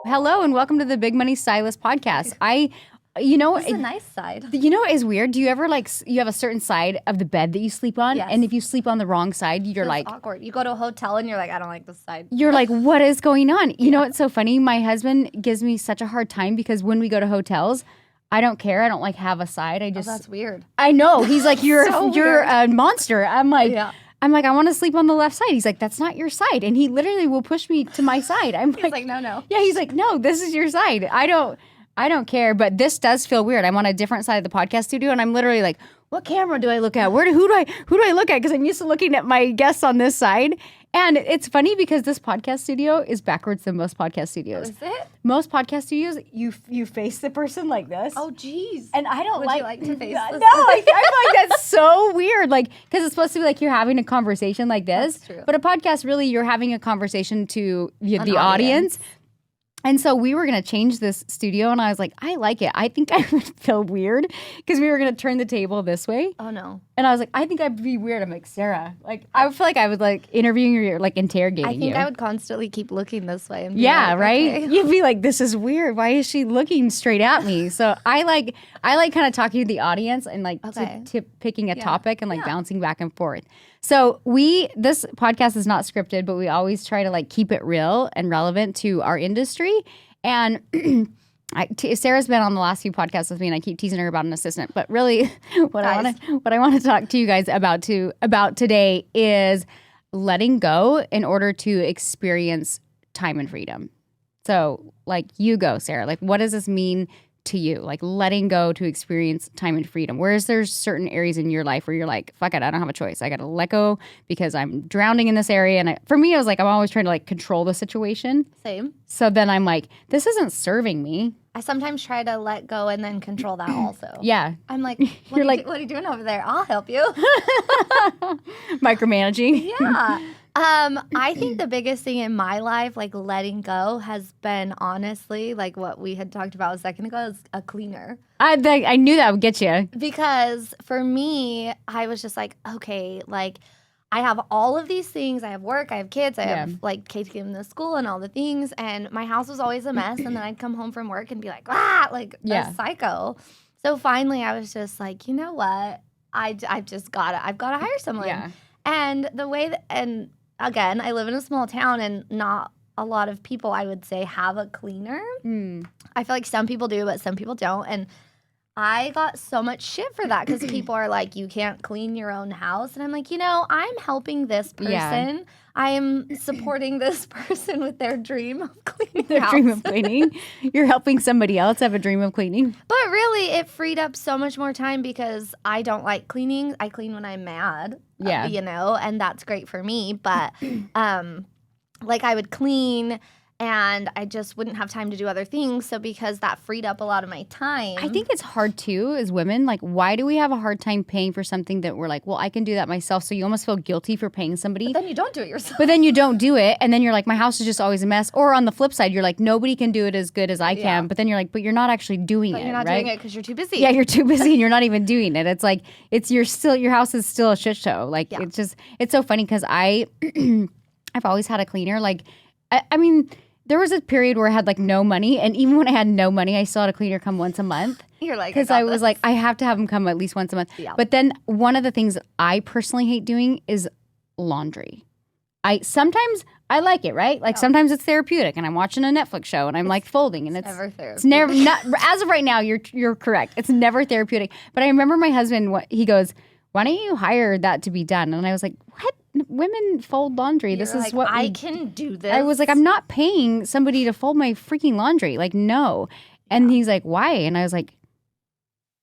Hello and welcome to the Big Money Stylist podcast. It's a nice side. You know what is weird? Do you ever you have a certain side of the bed that you sleep on? Yes. And if you sleep on the wrong side, you're like, awkward. You go to a hotel and you're like, I don't like this side. you're like, what is going on? You know what's so funny? My husband gives me such a hard time because when we go to hotels, I don't care. I don't like have a side. That's weird. I know. He's like, you're weird. a monster. I'm like, Yeah. I want to sleep on the left side. He's like, that's not your side. And he literally will push me to my side. He's like, no. Yeah, he's like, no, this is your side. I don't care, but this does feel weird. I'm on a different side of the podcast studio, and I'm literally like, what camera do I look at? Who do I look at? Because I'm used to looking at my guests on this side. And it's funny because this podcast studio is backwards than most podcast studios. Is it? Most podcast studios, you face the person like this. Oh, geez. And I don't Would you like to face No, this? I feel like that's so weird. Like, because it's supposed to be like you're having a conversation like this. That's true. But a podcast, really, you're having a conversation to the An audience. And so we were going to change this studio, and I was like, I like it. I think I would feel weird because we were going to turn the table this way. Oh, no. And I was like, I think I'd be weird. I'm like, Sarah, like, I would feel like I was like interviewing you or like interrogating you. I think I would constantly keep looking this way. And be Yeah, like, right? okay. You'd be like, this is weird. Why is she looking straight at me? So I like kind of talking to the audience and like Okay. picking a topic and like bouncing back and forth. So this podcast is not scripted, but we always try to like keep it real and relevant to our industry. And Sarah's been on the last few podcasts with me, and I keep teasing her about an assistant. But really, what I want to talk to you guys about today is letting go in order to experience time and freedom. So, like, you go, Sarah. Like, what does this mean to you? Like, letting go to experience time and freedom. Whereas there's certain areas in your life where you're like, fuck it, I don't have a choice. I got to let go because I'm drowning in this area. And for me, I was like, I'm always trying to like control the situation. Same. So then I'm like, this isn't serving me. I sometimes try to let go and then control that also. Yeah. I'm like, You're like, what are you doing over there? I'll help you. micromanaging. Yeah. I think the biggest thing in my life, like letting go, has been honestly, like what we had talked about a second ago, is a cleaner. I knew that would get you. Because for me, I was just like, okay, like I have all of these things. I have work, I have kids, I have like taking them to school and all the things. And my house was always a mess. And then I'd come home from work and be like, a psycho. So finally I was just like, you know what? I've got to hire someone. Yeah. And the way and again, I live in a small town and not a lot of people, I would say, have a cleaner. I feel like some people do, but some people don't. And I got so much shit for that because people are like, you can't clean your own house. And I'm like, I'm helping this person. Yeah. I am supporting this person with their dream of cleaning Their house. dream of cleaning. You're helping somebody else have a dream of cleaning. But really, it freed up so much more time because I don't like cleaning. I clean when I'm mad. Yeah. And that's great for me. But like I would clean and I just wouldn't have time to do other things. So because that freed up a lot of my time. I think it's hard too as women. Like, why do we have a hard time paying for something that we're like, well, I can do that myself. So you almost feel guilty for paying somebody. But then you don't do it yourself. But then you don't do it. And then you're like, my house is just always a mess. Or on the flip side, you're like, nobody can do it as good as I can. Yeah. But then you're like, but you're not actually doing it. You're not right? doing it because you're too busy. Yeah, you're too busy and you're not even doing it. It's like, your house is still a shit show. Like, it's so funny because I've always had a cleaner. Like, I mean, there was a period where I had like no money, and even when I had no money, I still had a cleaner come once a month. You're like, because I was like, I have to have him come at least once a month. Yeah. But then one of the things that I personally hate doing is laundry. Sometimes I like it, right? Like sometimes it's therapeutic, and I'm watching a Netflix show, and I'm like folding, and it's never therapeutic. It's never not. As of right now, you're correct. It's never therapeutic. But I remember my husband. He goes, "Why don't you hire that to be done?" And I was like, "What? Women fold laundry. This is like, what I can do this." I was like, I'm not paying somebody to fold my freaking laundry. Like, no. And he's like, why? And I was like,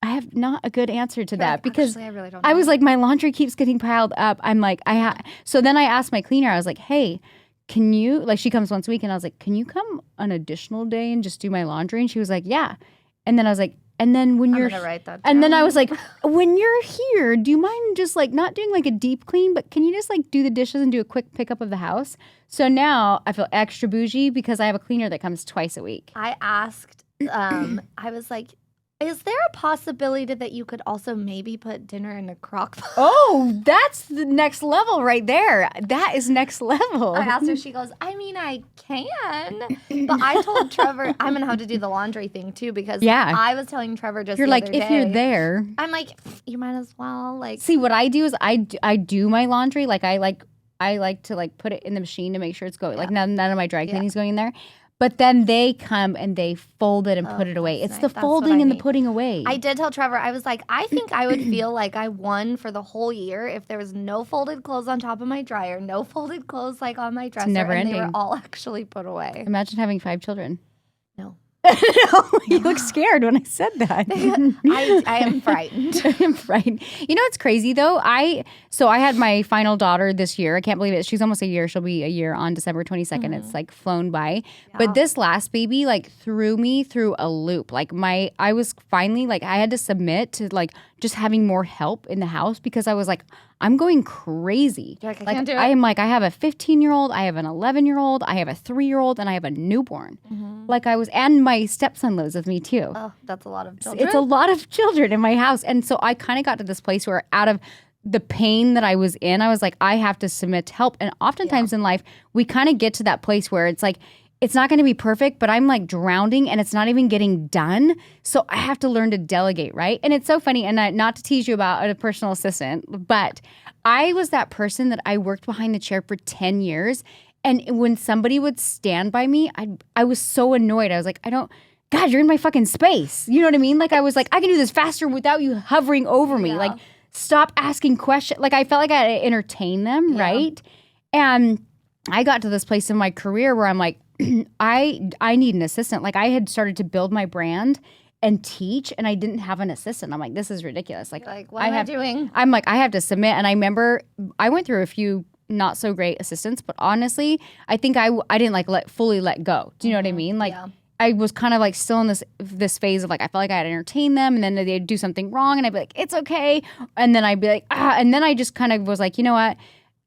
I have not a good answer to that because actually, I really don't know. I was like, my laundry keeps getting piled up. I'm like, so then I asked my cleaner, I was like, hey, can you, like, she comes once a week, and I was like, can you come an additional day and just do my laundry? And she was like, yeah. And then I was like, and then when I'm you're, gonna write that and then down. I was like, when you're here, do you mind just like not doing like a deep clean, but can you just like do the dishes and do a quick pickup of the house? So now I feel extra bougie because I have a cleaner that comes twice a week. I asked, I was like, Is there a possibility that you could also maybe put dinner in a crock pot? Oh, that's the next level right there. That is next level. I asked her, she goes, I mean, I can. But I told Trevor, I'm going to have to do the laundry thing too because I was telling Trevor just you're the like, other if day, you're there. I'm like, you might as well. Like, see, what I do is I do my laundry. Like, I like to like put it in the machine to make sure it's going. Like, none of my dry cleaning's going in there. But then they come and they fold it and put it away. It's the folding and the putting away. I did tell Trevor, I was like, I think I would feel like I won for the whole year if there was no folded clothes on top of my dryer, no folded clothes like on my dresser, never and ending. they were all actually put away. Imagine having 5 children. No. No, you look scared when I said that. I am frightened. I am frightened. You know what's crazy though? I had my final daughter this year. I can't believe it. She's almost a year. She'll be a year on December 22nd. It's like flown by. Yeah. But this last baby like threw me through a loop. Like I was finally like I had to submit to like just having more help in the house because I was like, I'm going crazy. Like, I can't do it. I am like, I have a 15-year-old, I have an 11-year-old, I have a 3-year-old, and I have a newborn. Like and my stepson lives with me too. Oh, that's a lot of children. It's a lot of children in my house. And so I kind of got to this place where out of the pain that I was in, I was like, I have to submit to help. And oftentimes in life, we kind of get to that place where it's like, it's not going to be perfect, but I'm like drowning and it's not even getting done. So I have to learn to delegate, right? And it's so funny, and not to tease you about a personal assistant, but I was that person that I worked behind the chair for 10 years. And when somebody would stand by me, I was so annoyed. I was like, God, you're in my fucking space. You know what I mean? Like I was like, I can do this faster without you hovering over me. Like stop asking questions. Like I felt like I had to entertain them, right? And I got to this place in my career where I'm like, I need an assistant. Like I had started to build my brand and teach, and I didn't have an assistant. I'm like, this is ridiculous. Like what am I doing? I'm like, I have to submit. And I remember I went through a few not so great assistants, but honestly, I think I didn't like fully let go. Do you know what I mean? Like I was kind of like still in this phase of like, I felt like I had to entertain them, and then they'd do something wrong and I'd be like, it's okay. And then I'd be like, and then I just kind of was like, you know what?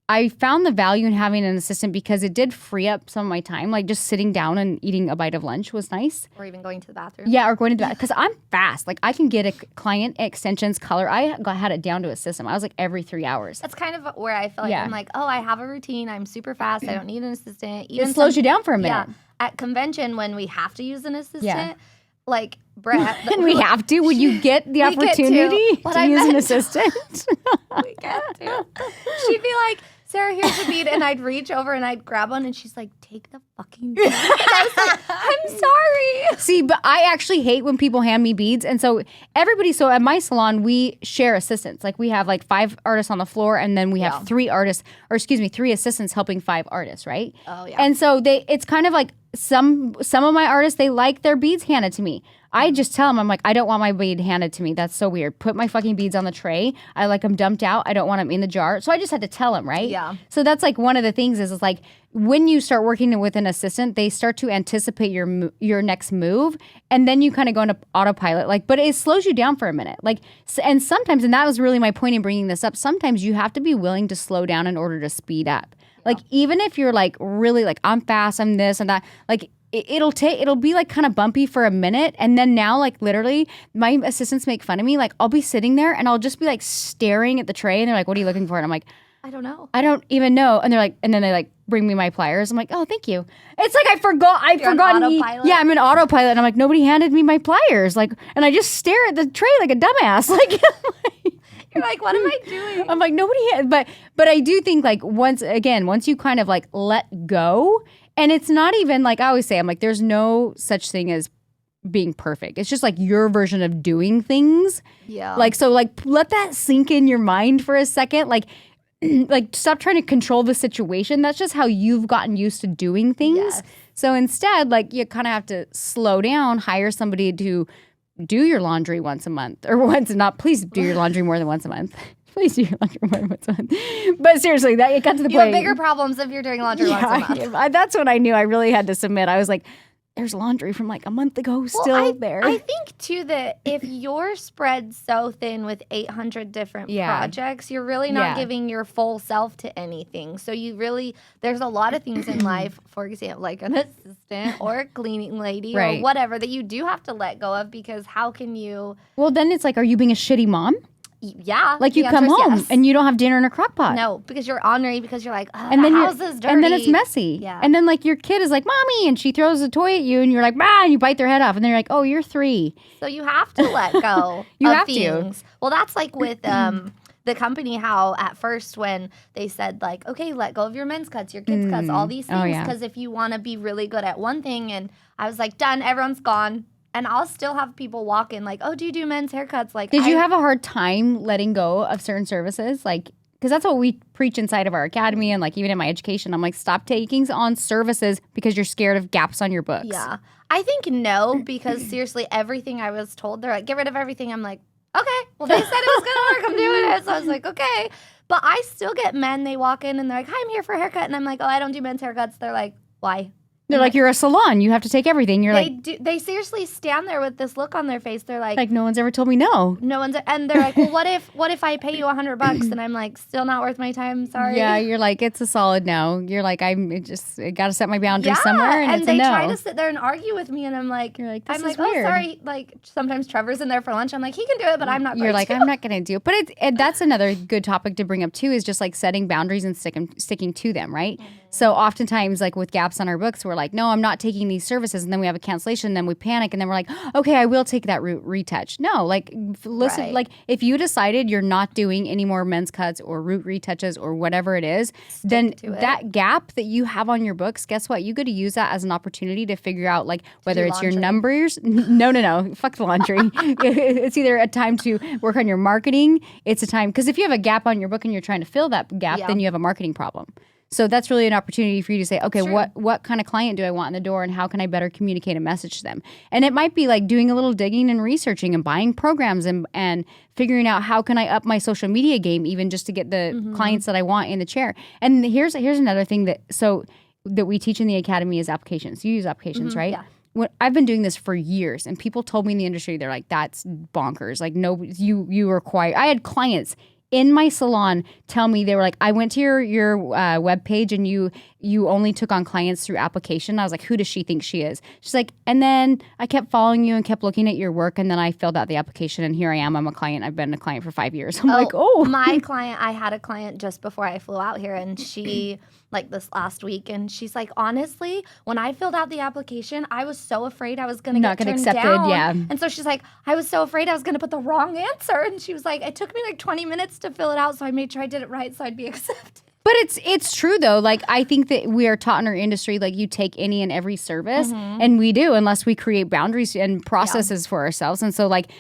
I found the value in having an assistant because it did free up some of my time. Like just sitting down and eating a bite of lunch was nice. Or even going to the bathroom. Yeah, or going to the bathroom. Because I'm fast. Like I can get a client extensions, color. I had it down to a system. I was like every 3 hours. That's kind of where I feel like I'm like, oh, I have a routine. I'm super fast. I don't need an assistant. Even it slows you down for a minute. Yeah. At convention when we have to use an assistant, like Brett. And we have to. Would you get the opportunity to use an assistant? We get to. She'd be like, Sarah, here's a bead, and I'd reach over and I'd grab one, and she's like, take the fucking bead. And I was like, I'm sorry. See, but I actually hate when people hand me beads, and so at my salon, we share assistants. Like we have like 5 artists on the floor, and then we have 3 assistants helping 5 artists, right? Oh, yeah. And so it's kind of like some of my artists, they like their beads handed to me. I just tell them, I'm like, I don't want my bead handed to me. That's so weird. Put my fucking beads on the tray. I like them dumped out. I don't want them in the jar. So I just had to tell them, right? Yeah. So that's like one of the things is like when you start working with an assistant, they start to anticipate your next move, and then you kind of go into autopilot. Like, but it slows you down for a minute. Like, and sometimes, and that was really my point in bringing this up. Sometimes you have to be willing to slow down in order to speed up. Like even if you're like really like I'm fast, I'm this and that, like it'll be like kind of bumpy for a minute, and then now like literally my assistants make fun of me. Like I'll be sitting there and I'll just be like staring at the tray, and they're like, "What are you looking for?" And I'm like, I don't know. I don't even know. And they're like, and then they like bring me my pliers. I'm like, oh, thank you. It's like I forgot. Yeah, I'm in autopilot, and I'm like, nobody handed me my pliers. Like, and I just stare at the tray like a dumbass. Like. You're like, what am I doing? I'm like, nobody had, but I do think like once you kind of like let go, and it's not even like I always say, I'm like, there's no such thing as being perfect. It's just like your version of doing things. Yeah. Like, so like let that sink in your mind for a second. Like stop trying to control the situation. That's just how you've gotten used to doing things. Yes. So instead, like you kind of have to slow down, hire somebody to do your laundry once a month please do your laundry more than once a month. Please do your laundry more than once a month. But seriously, it got to the point. You have bigger problems if you're doing laundry once a month. That's when I knew I really had to submit. I was like, there's laundry from like a month ago still there. I think too that if you're spread so thin with 800 different projects, you're really not giving your full self to anything. So there's a lot of things in life, for example, like an assistant or a cleaning lady or whatever that you do have to let go of, because how can you? Well, then it's like, are you being a shitty mom? Yeah. Like you come home and you don't have dinner in a crock pot. No, because you're ornery, because you're like, and then the house is dirty. And then it's messy. Yeah. And then like your kid is like, Mommy, and she throws a toy at you and you're like, bah, and you bite their head off. And then you're like, oh, you're 3. So you have to let go of things. Well, that's like with the company, how at first when they said like, okay, let go of your men's cuts, your kids' cuts, all these things. Because if you want to be really good at one thing, and I was like, done, everyone's gone. And I'll still have people walk in like, oh, do you do men's haircuts? Like, did you have a hard time letting go of certain services? Like, because that's what we preach inside of our academy and like even in my education. I'm like, stop taking on services because you're scared of gaps on your books. Yeah. I think no, because seriously, everything I was told, they're like, get rid of everything. I'm like, okay, well, they said it was going to work. I'm doing it. So I was like, okay. But I still get men, they walk in and they're like, hi, I'm here for a haircut. And I'm like, oh, I don't do men's haircuts. They're like, why? They're like, you're a salon. You have to take everything. You're they seriously stand there with this look on their face. They're like no one's ever told me no. No one's, and they're like, well, what if I pay you $100? And I'm like, still not worth my time. Sorry. Yeah, you're like, it's a solid no. You're like, I got to set my boundaries somewhere, and it's a no. And they try to sit there and argue with me, and I'm like, you're like, this is weird. Oh, sorry. Like sometimes Trevor's in there for lunch. I'm like, he can do it, but I'm not. You're like, I'm not going to do it. But that's another good topic to bring up too, is just like setting boundaries and sticking to them, right? Mm-hmm. So oftentimes, like with gaps on our books, we're like, no, I'm not taking these services, and then we have a cancellation, and then we panic, and then we're like, okay, I will take that root retouch. No, like listen, like if you decided you're not doing any more men's cuts or root retouches or whatever it is, then that gap that you have on your books, guess what? You got to use that as an opportunity to figure out like whether it's your numbers. No, fuck the laundry. It's either a time to work on your marketing. It's a time, because if you have a gap on your book and you're trying to fill that gap, then you have a marketing problem. So that's really an opportunity for you to say, okay, what kind of client do I want in the door, and how can I better communicate a message to them? And it might be like doing a little digging and researching and buying programs and figuring out how can I up my social media game, even just to get the clients that I want in the chair. And here's another thing that we teach in the academy is applications. You use applications, right? Yeah. I've been doing this for years, and people told me in the industry, they're like, that's bonkers. Like, no, you require. I had clients in my salon tell me, they were like, I went to your web page and you only took on clients through application. I was like, who does she think she is? She's like, and then I kept following you and kept looking at your work, and then I filled out the application, and here I am. I'm a client. I've been a client for 5 years. I'm like, oh. My client, I had a client just before I flew out here, and she, like this last week, and she's like, honestly, when I filled out the application, I was so afraid I was going to get turned accepted, down. Yeah. And so she's like, I was so afraid I was going to put the wrong answer. And she was like, it took me like 20 minutes to fill it out, so I made sure I did it right so I'd be accepted. But it's true though. Like, I think that we are taught in our industry, like, you take any and every service, and we do, unless we create boundaries and processes for ourselves. And so like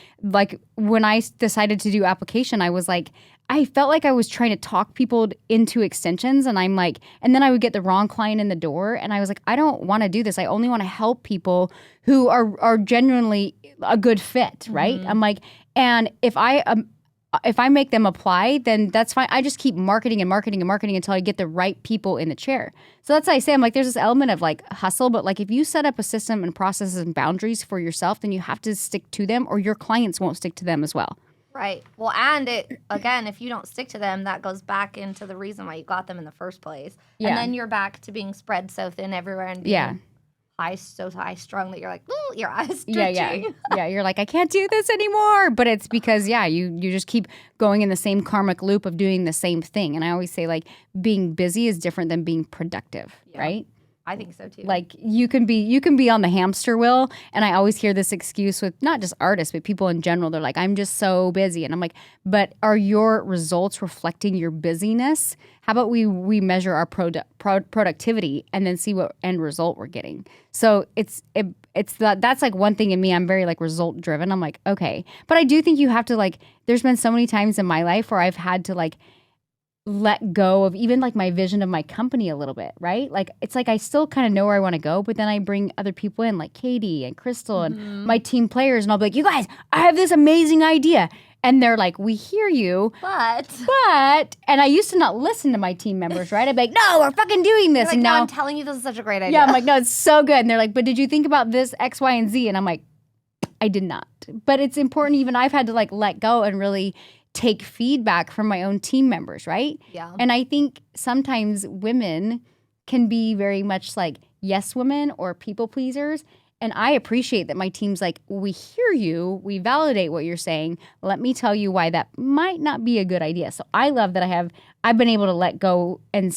when I decided to do application, I was like, I felt like I was trying to talk people into extensions, and I'm like, and then I would get the wrong client in the door, and I was like, I don't want to do this. I only want to help people who are genuinely a good fit, right? I'm like, and if I make them apply, then that's fine. I just keep marketing and marketing and marketing until I get the right people in the chair. So that's why I say, I'm like, there's this element of like hustle, but like if you set up a system and processes and boundaries for yourself, then you have to stick to them, or your clients won't stick to them as well. Right. Well, and again, if you don't stick to them, that goes back into the reason why you got them in the first place. Yeah. And then you're back to being spread so thin everywhere and being so high strung that you're like, ooh, your eyes twitching. Yeah, you're like, I can't do this anymore. But it's because, you just keep going in the same karmic loop of doing the same thing. And I always say, like, being busy is different than being productive, right? I think so too. Like, you can be on the hamster wheel, and I always hear this excuse with not just artists but people in general. They're like, I'm just so busy, and I'm like, but are your results reflecting your busyness? How about we measure our productivity and then see what end result we're getting? So that's like one thing in me. I'm very like result driven. I'm like, okay, but I do think you have to, like, there's been so many times in my life where I've had to like let go of even like my vision of my company a little bit, right? Like, it's like I still kind of know where I want to go, but then I bring other people in, like Katie and Crystal and my team players, and I'll be like, you guys, I have this amazing idea. And they're like, we hear you, but, and I used to not listen to my team members, right? I'd be like, no, we're fucking doing this. Like, and no, now I'm telling you, this is such a great idea. Yeah, I'm like, no, it's so good. And they're like, but did you think about this X, Y, and Z? And I'm like, I did not. But it's important. Even I've had to like let go and really take feedback from my own team members, right? Yeah. And I think sometimes women can be very much like yes women or people pleasers. And I appreciate that my team's like, we hear you, we validate what you're saying. Let me tell you why that might not be a good idea. So I love that I've been able to let go and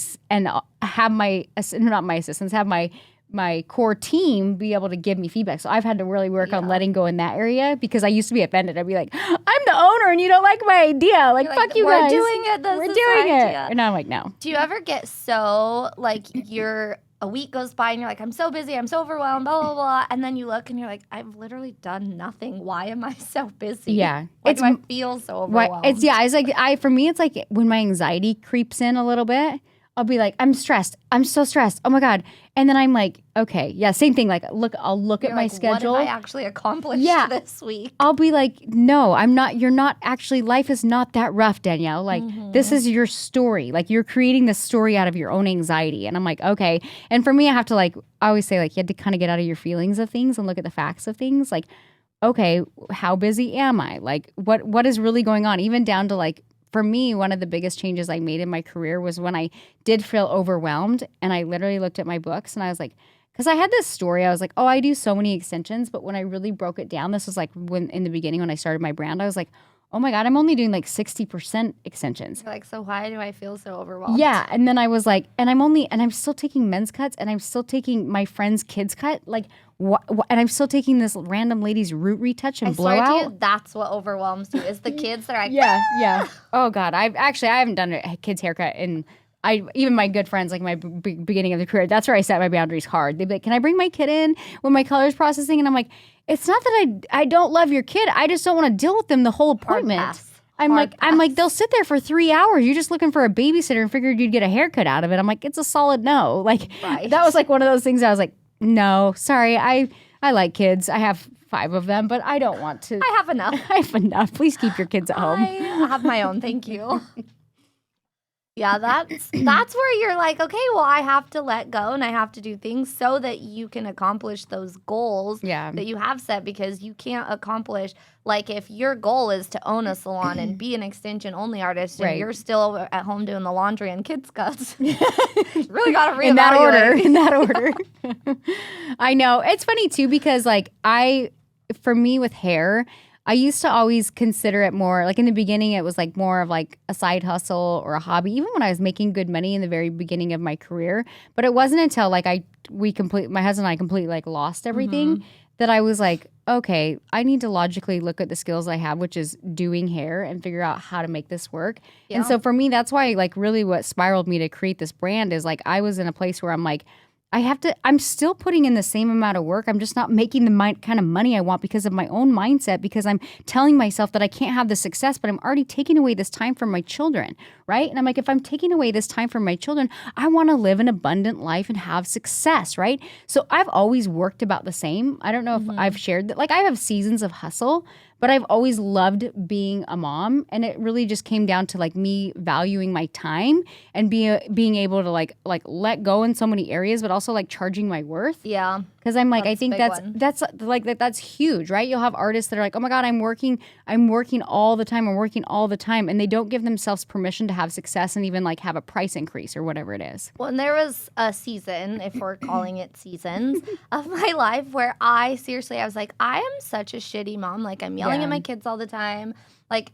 have not my assistants, have my core team be able to give me feedback. So I've had to really work on letting go in that area because I used to be offended. I'd be like, I'm the owner and you don't like my idea. Like, fuck you guys. We're doing it. We're doing it. And I'm like, no. Do you ever get so like a week goes by and you're like, I'm so busy, I'm so overwhelmed, blah, blah, blah. And then you look and you're like, I've literally done nothing. Why am I so busy? Yeah. Why do I feel so overwhelmed? For me, it's like when my anxiety creeps in a little bit, I'll be like, I'm stressed. I'm so stressed. Oh my God. And then I'm like, okay, yeah, same thing. Like, I'll look at my schedule. What have I actually accomplished this week? I'll be like, no, I'm not. You're not actually, life is not that rough, Danielle. Like, this is your story. Like, you're creating this story out of your own anxiety. And I'm like, okay. And for me, I have to I always say, like, you have to kind of get out of your feelings of things and look at the facts of things. Like, okay, how busy am I? Like, what is really going on? Even down to like, for me, one of the biggest changes I made in my career was when I did feel overwhelmed and I literally looked at my books and I was like, because I had this story, I was like, oh, I do so many extensions. But when I really broke it down, this was like in the beginning when I started my brand, I was like, oh my God, I'm only doing like 60% extensions. You're like, so why do I feel so overwhelmed? Yeah. And then I was like, and I'm still taking men's cuts and I'm still taking my friend's kids cut. Like, and I'm still taking this random lady's root retouch and blowout. I swear to you, that's what overwhelms you is the kids that are like, yeah. Oh God, I haven't done a kid's haircut in. Even my good friends, like my beginning of the career, that's where I set my boundaries hard. They'd be like, can I bring my kid in when my color's processing? And I'm like, it's not that I don't love your kid. I just don't want to deal with them the whole appointment. I'm like, they'll sit there for 3 hours. You're just looking for a babysitter and figured you'd get a haircut out of it. I'm like, it's a solid no. Like, that was like one of those things I was like, no, sorry. I like kids. I have 5 of them, but I don't want to. I have enough. I have enough. Please keep your kids at home. I have my own. Thank you. Yeah, that's where you're like, okay, well, I have to let go and I have to do things so that you can accomplish those goals that you have set, because you can't accomplish, like, if your goal is to own a salon and be an extension-only artist and you're still at home doing the laundry and kids' cuts, really got to reevaluate. In that order. I know. It's funny, too, because, like, for me with hair, I used to always consider it more, like in the beginning, it was like more of like a side hustle or a hobby, even when I was making good money in the very beginning of my career. But it wasn't until like my husband and I completely like lost everything that I was like, okay, I need to logically look at the skills I have, which is doing hair, and figure out how to make this work. Yeah. And so for me, that's why like really what spiraled me to create this brand is like I was in a place where I'm like, I'm still putting in the same amount of work. I'm just not making the kind of money I want because of my own mindset, because I'm telling myself that I can't have the success, but I'm already taking away this time from my children, right? And I'm like, if I'm taking away this time from my children, I want to live an abundant life and have success, right? So I've always worked about the same. I don't know if I've shared that. Like, I have seasons of hustle, but I've always loved being a mom, and it really just came down to like me valuing my time and being able to like let go in so many areas, but also like charging my worth. Yeah. Because I'm like, I think that's huge, right? You'll have artists that are like, oh my God, I'm working all the time, and they don't give themselves permission to have success and even like have a price increase or whatever it is. Well, and there was a season, if we're calling it seasons, of my life where I was like, I am such a shitty mom. Like, I'm yelling at my kids all the time. Like,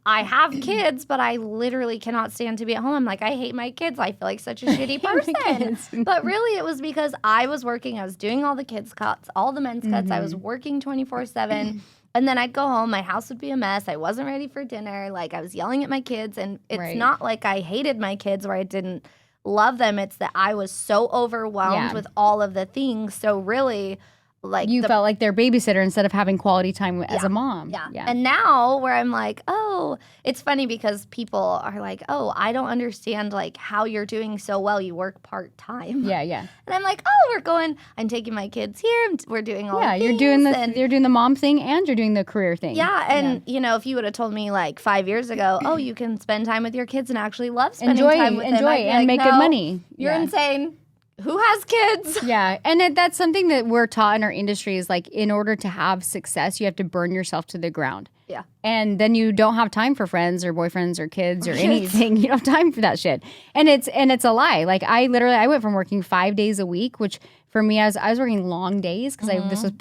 I have kids, but I literally cannot stand to be at home. I'm like, I hate my kids. I feel like such a shitty person. But really, it was because I was working. I was doing all the kids' cuts, all the men's cuts. I was working 24/7. And then I'd go home. My house would be a mess. I wasn't ready for dinner. Like, I was yelling at my kids. And it's not like I hated my kids or I didn't love them. It's that I was so overwhelmed with all of the things. So really, like you felt like their babysitter instead of having quality time as a mom. Yeah. And now where I'm like, oh, it's funny because people are like, oh, I don't understand like how you're doing so well. You work part-time. Yeah. And I'm like, oh, I'm taking my kids here. We're doing all the things. You're doing the mom thing and you're doing the career thing. Yeah. And, you know, if you would have told me like 5 years ago, oh, you can spend time with your kids and actually love spending time with them. Enjoy and like, make good money. You're insane. Who has kids? Yeah. And that's something that we're taught in our industry is like, in order to have success, you have to burn yourself to the ground. Yeah. And then you don't have time for friends or boyfriends or kids or anything. You don't have time for that shit. And it's a lie. Like I went from working 5 days a week, which for me, I was working long days because this was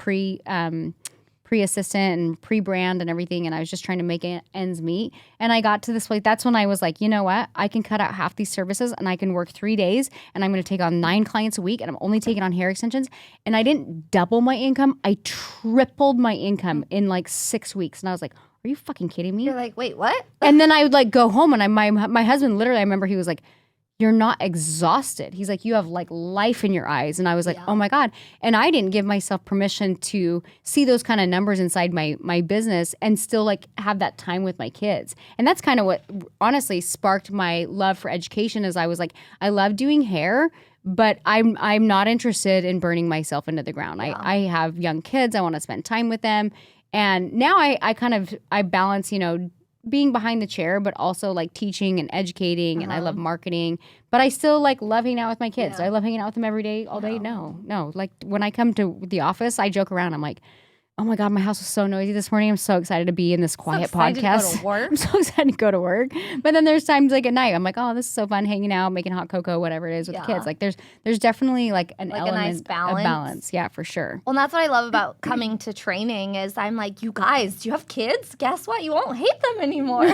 pre-assistant and pre-brand and everything, and I was just trying to make ends meet. And I got to this place. That's when I was like, you know what? I can cut out half these services and I can work 3 days and I'm going to take on 9 clients a week and I'm only taking on hair extensions. And I didn't double my income. I tripled my income in like 6 weeks. And I was like, are you fucking kidding me? You're like, wait, what? And then I would like go home and my husband literally, I remember he was like, you're not exhausted. He's like, you have like life in your eyes. And I was like, oh my God. And I didn't give myself permission to see those kind of numbers inside my business and still like have that time with my kids. And that's kind of what honestly sparked my love for education is I was like, I love doing hair, but I'm not interested in burning myself into the ground. Yeah. I have young kids. I want to spend time with them. And now I balance, you know, being behind the chair, but also like teaching and educating, and I love marketing. But I still like love hanging out with my kids. Do I love hanging out with them every day, all day? No. Like when I come to the office, I joke around. I'm like, oh my God, my house was so noisy this morning. I'm so excited to be in this quiet podcast. To go to work. I'm so excited to go to work. But then there's times like at night, I'm like, oh, this is so fun hanging out, making hot cocoa, whatever it is with the kids. Like there's definitely like an element, a nice balance. Of balance. Yeah, for sure. Well, and that's what I love about coming to training is I'm like, you guys, do you have kids? Guess what? You won't hate them anymore.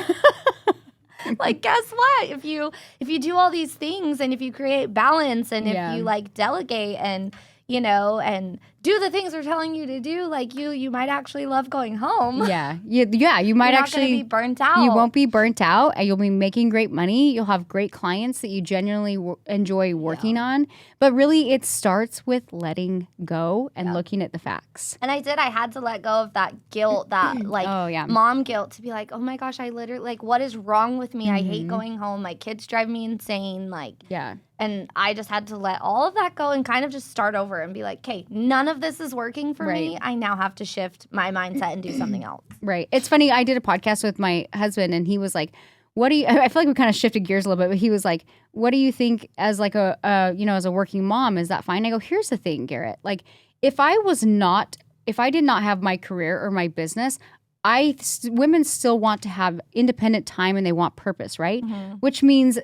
Like, guess what? If you do all these things and if you create balance and if you like delegate and, you know, and do the things we're telling you to do, like you might actually love going home. Yeah. You might actually be burnt out. You won't be burnt out and you'll be making great money. You'll have great clients that you genuinely enjoy working on. But really it starts with letting go and looking at the facts. And I had to let go of that guilt, that like mom guilt to be like, oh my gosh, I literally like, what is wrong with me? I hate going home. My kids drive me insane. Like, and I just had to let all of that go and kind of just start over and be like, okay, none of this is working for me. I now have to shift my mindset and do something else. Right. It's funny. I did a podcast with my husband and he was like, I feel like we kind of shifted gears a little bit, but he was like, what do you think as like as a working mom? Is that fine? I go, here's the thing, Garrett. Like if I did not have my career or my business, women still want to have independent time and they want purpose, right? Mm-hmm. Which means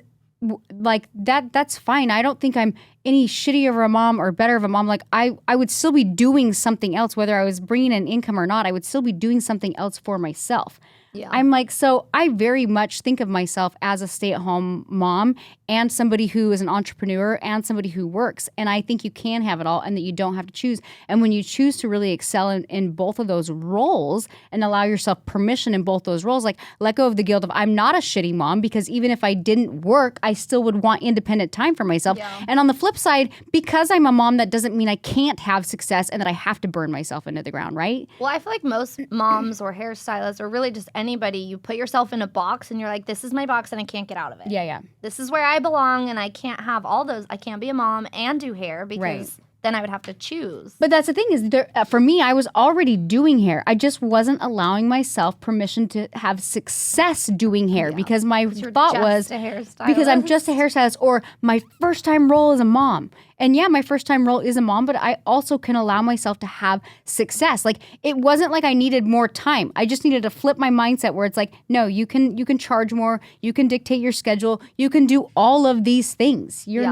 like that's fine. I don't think I'm any shittier of a mom or better of a mom. Like I would still be doing something else, whether I was bringing in income or not. I would still be doing something else for myself. Yeah. I'm like, so I very much think of myself as a stay-at-home mom and somebody who is an entrepreneur and somebody who works. And I think you can have it all and that you don't have to choose. And when you choose to really excel in both of those roles and allow yourself permission in both those roles, like let go of the guilt of I'm not a shitty mom because even if I didn't work, I still would want independent time for myself. Yeah. And on the flip side, because I'm a mom, that doesn't mean I can't have success and that I have to burn myself into the ground, right? Well, I feel like most moms or hairstylists or really just anybody, you put yourself in a box and you're like, this is my box and I can't get out of it. Yeah. This is where I belong and I can't have all those. I can't be a mom and do hair because then I would have to choose. But that's the thing is, for me, I was already doing hair. I just wasn't allowing myself permission to have success doing hair because my thought was, because I'm just a hairstylist or my first time role as a mom. And yeah, my first time role is a mom, but I also can allow myself to have success. Like it wasn't like I needed more time. I just needed to flip my mindset where it's like, no, you can charge more, you can dictate your schedule, you can do all of these things. You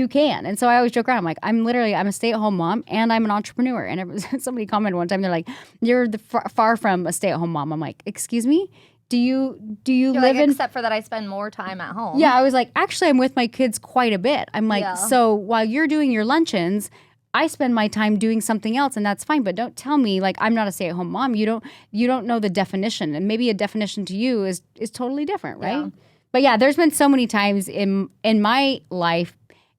can. And so I always joke around. I'm like, I'm a stay-at-home mom and I'm an entrepreneur. And somebody commented one time, they're like, you're far from a stay-at-home mom. I'm like, excuse me? Do you live in... Except for that I spend more time at home. Yeah, I was like, actually, I'm with my kids quite a bit. I'm like, so while you're doing your luncheons, I spend my time doing something else, and that's fine. But don't tell me, like, I'm not a stay-at-home mom. You don't know the definition. And maybe a definition to you is totally different, right? Yeah. But yeah, there's been so many times in my life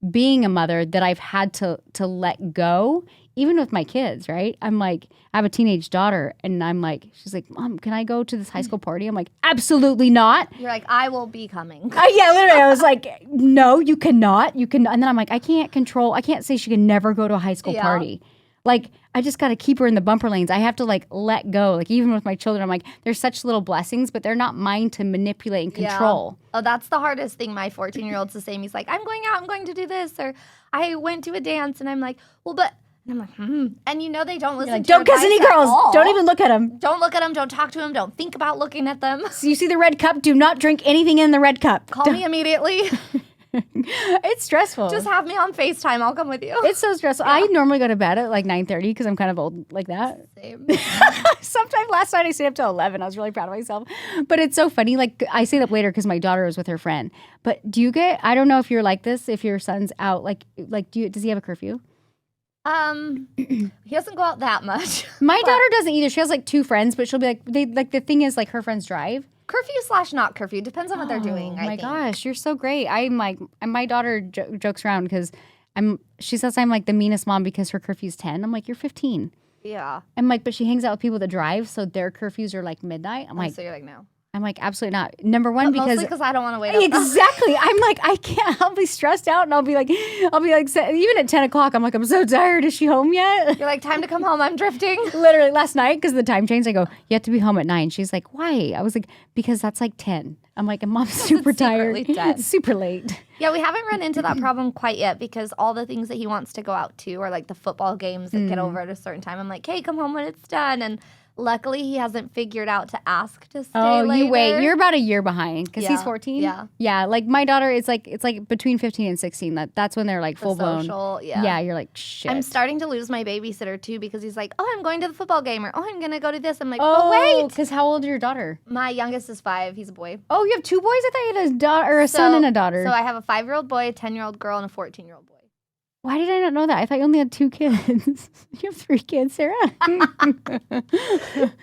being a mother that I've had to let go, even with my kids, right? I'm like, I have a teenage daughter, and I'm like, she's like, Mom, can I go to this high school party? I'm like, absolutely not. You're like, I will be coming. Yeah, literally. I was like, no, you cannot. You can. And then I'm like, I can't say she can never go to a high school party. Like, I just got to keep her in the bumper lanes. I have to like let go. Like, even with my children, I'm like, they're such little blessings, but they're not mine to manipulate and control. Oh, that's the hardest thing. My 14-year-old's the same. He's like, I'm going out, I'm going to do this. Or I went to a dance, and I'm like, well, but, and I'm like, And you know they don't listen to don't kiss any girls. Don't even look at them. Don't look at them. Don't talk to them. Don't think about looking at them. So you see the red cup? Do not drink anything in the red cup. Call me immediately. It's stressful. Just have me on FaceTime. I'll come with you. It's so stressful. Yeah. I normally go to bed at like 9:30 because I'm kind of old like that. Same. Sometimes last night I stayed up till 11. I was really proud of myself. But it's so funny. Like, I stayed up later because my daughter was with her friend. But do you get, I don't know if you're like this, if your son's out, does he have a curfew? He doesn't go out that much. My daughter doesn't either. She has like 2 friends, but she'll be like, the thing is like her friends drive. Curfew/not curfew. Depends on what they're doing, I think. Gosh, you're so great. I'm like, and my daughter jokes around because she says I'm like the meanest mom because her curfew's 10. I'm like, you're 15. Yeah. I'm like, but she hangs out with people that drive, so their curfews are like midnight. I'm like, so you're like, no. I'm like, absolutely not. Number one, mostly because I don't want to wait up. Exactly. I'm like, I can't. I'll be stressed out, and I'll be like, even at 10 o'clock, I'm like, I'm so tired. Is she home yet? You're like, time to come home. I'm drifting. Literally last night, because the time changed, I go, you have to be home at 9. She's like, why? I was like, because that's like 10. I'm like, Mom's super tired. Super late. Yeah, we haven't run into that problem quite yet because all the things that he wants to go out to are like the football games that get over at a certain time. I'm like, hey, come home when it's done. And luckily, he hasn't figured out to ask to stay later. You wait. You're about a year behind because he's 14. Yeah. Yeah. Like my daughter, it's like between 15 and 16. That's when they're like full blown. Yeah. You're like, shit. I'm starting to lose my babysitter too because he's like, oh, I'm going to the football game, or oh, I'm going to go to this. I'm like, but wait. Because how old is your daughter? My youngest is 5. He's a boy. Oh, you have 2 boys? I thought you had a daughter, or a son and a daughter. So I have a 5-year-old boy, a 10-year-old girl, and a 14-year-old boy. Why did I not know that? I thought you only had 2 kids. You have 3 kids, Sarah.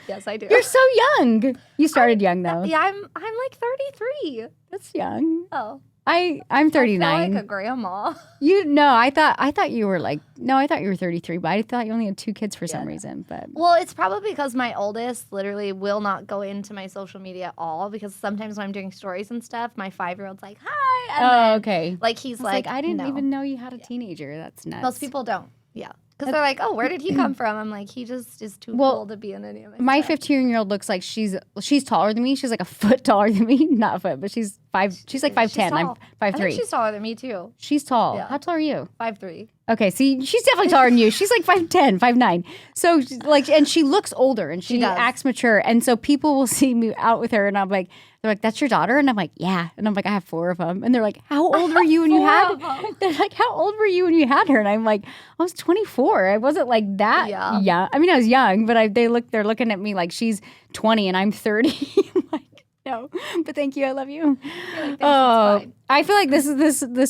Yes, I do. You're so young. You started young though. Yeah, I'm like 33. That's young. Oh. I'm 39. I feel like a grandma. I thought you were like, no, I thought you were 33, but I thought you only had 2 kids for some reason. But well, it's probably because my oldest literally will not go into my social media at all because sometimes when I'm doing stories and stuff, my 5-year-old's like, hi. And then, okay. Like he's like, I didn't even know you had a teenager. That's nuts. Most people don't. Yeah. Because they're like, oh, where did he come from? I'm like, he just is too cool to be in any of my 15-year-old looks like she's taller than me. She's like a foot taller than me. Not a foot, but she's 5. She's like 5'10". I'm 5'3". I think she's taller than me too. She's tall. Yeah. How tall are you? 5'3". Okay, see, she's definitely taller than you. She's like 5'10", 5'9". So like, and she looks older and she acts mature. And so people will see me out with her, and I'm like, they're like, that's your daughter? And I'm like, yeah. And I'm like, I have 4 of them. And they're like, how old were you when you had? They're like, how old were you when you had her? And I'm like, I was 24. I wasn't like that young. I mean, I was young, but they're looking at me like she's 20 and I'm 30. I'm like, no, but thank you. I love you. I feel like this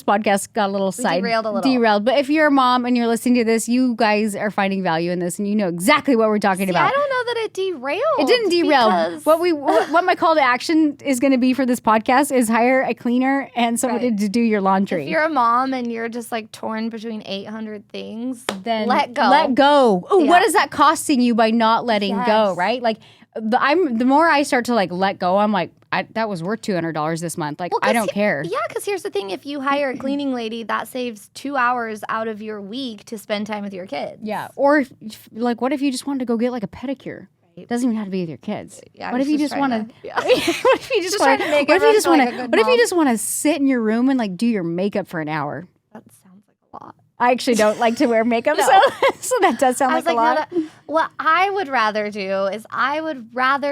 podcast got a little derailed. But if you're a mom and you're listening to this, you guys are finding value in this, and you know exactly what we're talking about. I don't know that it derailed. It didn't derail. What my call to action is going to be for this podcast is hire a cleaner and somebody to do your laundry. If you're a mom and you're just like torn between 800 things, then let go. Let go. Ooh, what is that costing you by not letting go? Right, like. The more I start to like let go, I'm like, that was worth $200 this month. Like, I don't care. Yeah, because here's the thing: if you hire a cleaning lady, that saves 2 hours out of your week to spend time with your kids. Yeah, or what if you just wanted to go get like a pedicure? It doesn't even have to be with your kids. Yeah, what if you just want to? What if you just want to? What if you just want to sit in your room and like do your makeup for an hour? That sounds like a lot. I actually don't like to wear makeup, so that does sound like a lot. What I would rather do is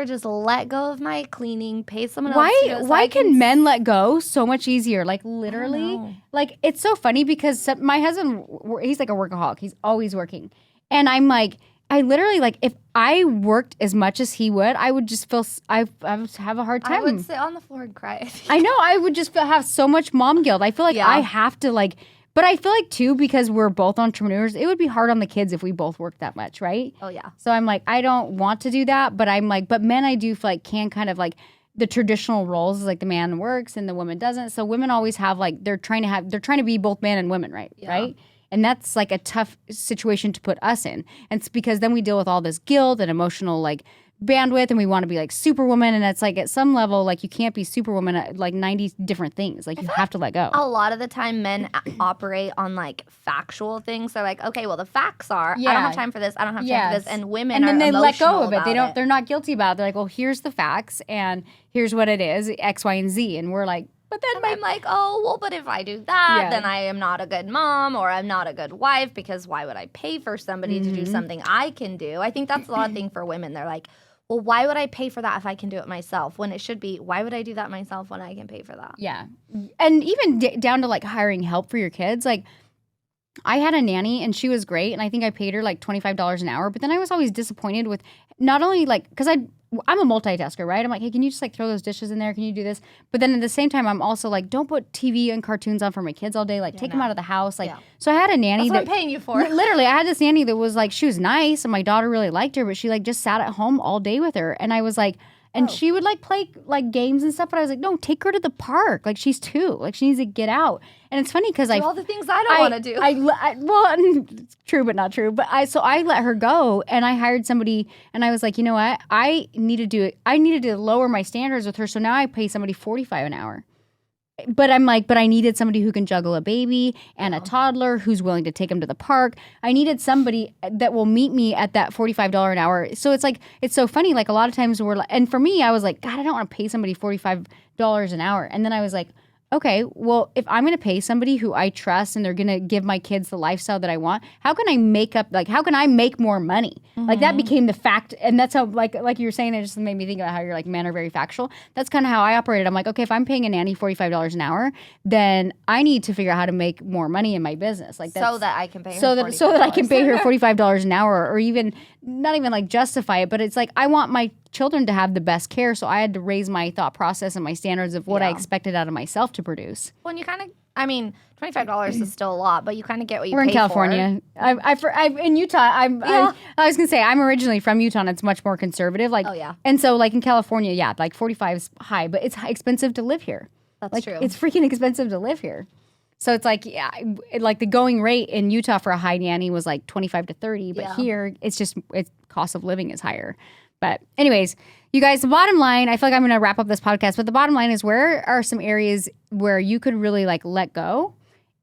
just let go of my cleaning, pay someone else to do it. Why can men let go so much easier? Like literally, like it's so funny because my husband, he's like a workaholic. He's always working, and I'm like, I literally like if I worked as much as he would, I would just feel I would have a hard time. I would sit on the floor and cry. I know. I would just have so much mom guilt. I feel like I have to like. But I feel like, too, because we're both entrepreneurs, it would be hard on the kids if we both worked that much, right? Oh, yeah. So I'm like, I don't want to do that, but I'm like, but men I do feel like can kind of like the traditional roles is like the man works and the woman doesn't. So women always have like, they're trying to be both man and woman, right? Yeah. Right? And that's like a tough situation to put us in. And it's because then we deal with all this guilt and emotional like bandwidth, and we want to be like superwoman, and it's like at some level like you can't be superwoman at like 90 different things. Like you have to let go. A lot of the time men operate on like factual things. They're like, okay, well the facts are I don't have time for this, I don't have time for this, and women and then they let go of it. They're They're not guilty about it. They're like, well, here's the facts and here's what it is, X, Y, and Z. And we're like, but then I'm like, oh, well, but if I do that, then I am not a good mom or I'm not a good wife, because why would I pay for somebody to do something I can do? I think that's a lot of thing for women. They're like, well, why would I pay for that if I can do it myself? When it should be, why would I do that myself when I can pay for that? Yeah. And even down to like hiring help for your kids. Like I had a nanny and she was great. And I think I paid her like $25 an hour. But then I was always disappointed with not only like, because I'm a multitasker, right? I'm like, hey, can you just like throw those dishes in there? Can you do this? But then at the same time, I'm also like, don't put TV and cartoons on for my kids all day. Like take them out of the house. Like, so I had a nanny. That's what I'm paying you for. Literally, I had this nanny that was like, she was nice and my daughter really liked her, but she like just sat at home all day with her. And I was like, and she would like play like games and stuff, but I was like, no, take her to the park. Like she's 2. Like she needs to get out. And it's funny because all the things I don't want to do. Well, it's true, but not true. But I let her go, and I hired somebody, and I was like, you know what? I needed to lower my standards with her. So now I pay somebody $45 an hour. But I'm like, but I needed somebody who can juggle a baby and a toddler who's willing to take him to the park. I needed somebody that will meet me at that $45 an hour. So it's like, it's so funny. Like a lot of times we're like, and for me, I was like, God, I don't want to pay somebody $45 an hour. And then I was like, okay, well, if I'm going to pay somebody who I trust and they're going to give my kids the lifestyle that I want, how can I make more money? Like that became the fact. And that's how, like you were saying, it just made me think about how you're like, men are very factual. That's kind of how I operated. I'm like, okay, if I'm paying a nanny $45 an hour, then I need to figure out how to make more money in my business. Like that's, so that I can pay her so that I can pay her $45 an hour, or even not even like justify it. But it's like, I want my children to have the best care, so I had to raise my thought process and my standards of what I expected out of myself to produce. Well, and you kind of, I mean, $25 is still a lot, but you kind of get what you pay for. We're in California. I'm in Utah. I was gonna say I'm originally from Utah, and it's much more conservative. Like, and so like in California, like 45 is high, but it's expensive to live here. That's like, true. It's freaking expensive to live here. So it's like, like the going rate in Utah for a high nanny was like 25 to 30, but here it's cost of living is higher. But anyways, you guys, the bottom line, I feel like I'm going to wrap up this podcast, but the bottom line is, where are some areas where you could really like let go?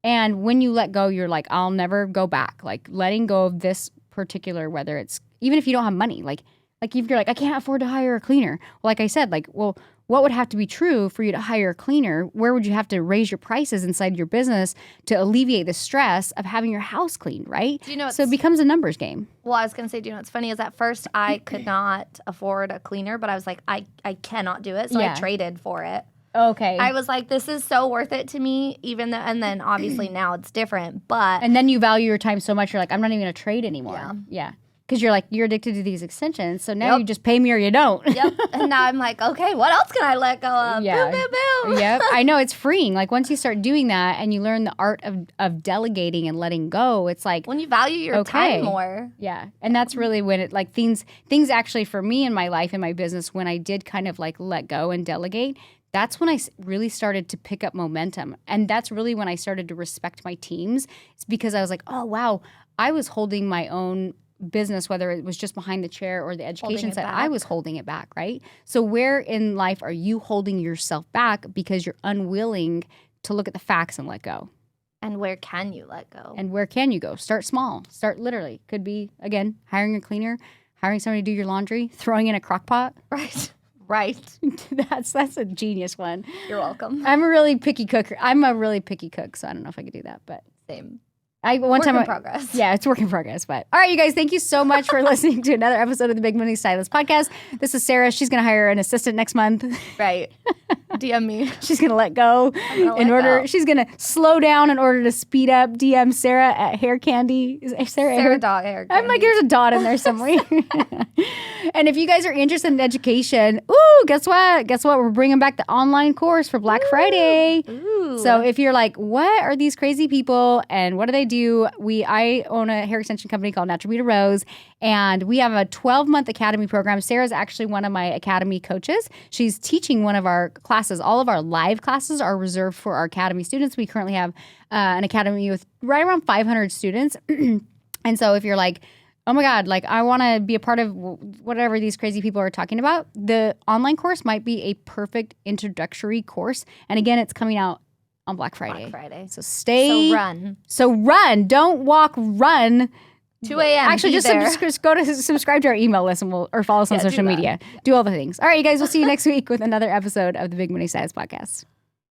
And when you let go, you're like, I'll never go back. Like letting go of this particular, whether it's, even if you don't have money, like if you're like, I can't afford to hire a cleaner. Well, like I said, like, well, what would have to be true for you to hire a cleaner? Where would you have to raise your prices inside your business to alleviate the stress of having your house cleaned, right? So it becomes a numbers game. Well, I was going to say, do you know what's funny is at first I could not afford a cleaner, but I was like, I cannot do it. So I traded for it. Okay. I was like, this is so worth it to me, even though, and then obviously now it's different, but. And then you value your time so much, you're like, I'm not even going to trade anymore. Yeah. Because you're like, you're addicted to these extensions. So now you just pay me or you don't. And now I'm like, okay, what else can I let go of? Yeah. Boom, boom, boom. Yep. I know, it's freeing. Like once you start doing that and you learn the art of delegating and letting go, it's like. When you value your time more. Yeah. And that's really when it like things actually for me in my life, in my business, when I did kind of like let go and delegate, that's when I really started to pick up momentum. And that's really when I started to respect my teams. It's because I was like, oh, wow, I was holding my own business, whether it was just behind the chair or the education side, I was holding it back, right? So where in life are you holding yourself back because you're unwilling to look at the facts and let go? And where can you let go? And where can you go? Start small. Start literally. Could be, again, hiring a cleaner, hiring somebody to do your laundry, throwing in a crock pot. Right. That's a genius one. You're welcome. I'm a really picky cook, so I don't know if I could do that, but. Same. Work in progress. Yeah, it's work in progress. But all right, you guys, thank you so much for listening to another episode of the Big Money Stylist Podcast. This is Sarah. She's going to hire an assistant next month. Right. DM me. She's going to let go She's going to slow down in order to speed up. DM Sarah at Hair Candy. Is Sarah Dot Hair Candy. I'm like, there's a dot in there somewhere. And if you guys are interested in education, ooh, guess what? We're bringing back the online course for Black Friday. Ooh. So if you're like, what are these crazy people and what do they do? I own a hair extension company called Natural Beauty Rose, and we have a 12-month academy program. Sarah's actually one of my academy coaches. She's teaching one of our classes classes, all of our live classes are reserved for our academy students. We currently have an academy with right around 500 students. And so if you're like, oh my God, like I want to be a part of whatever these crazy people are talking about, the online course might be a perfect introductory course. And again, it's coming out on Black Friday. So So run. So run. Don't walk, run. 2 a.m. Actually, just go to subscribe to our email list or follow us on social media. Do all the things. All right, you guys, we'll see you next week with another episode of the Big Money Science Podcast.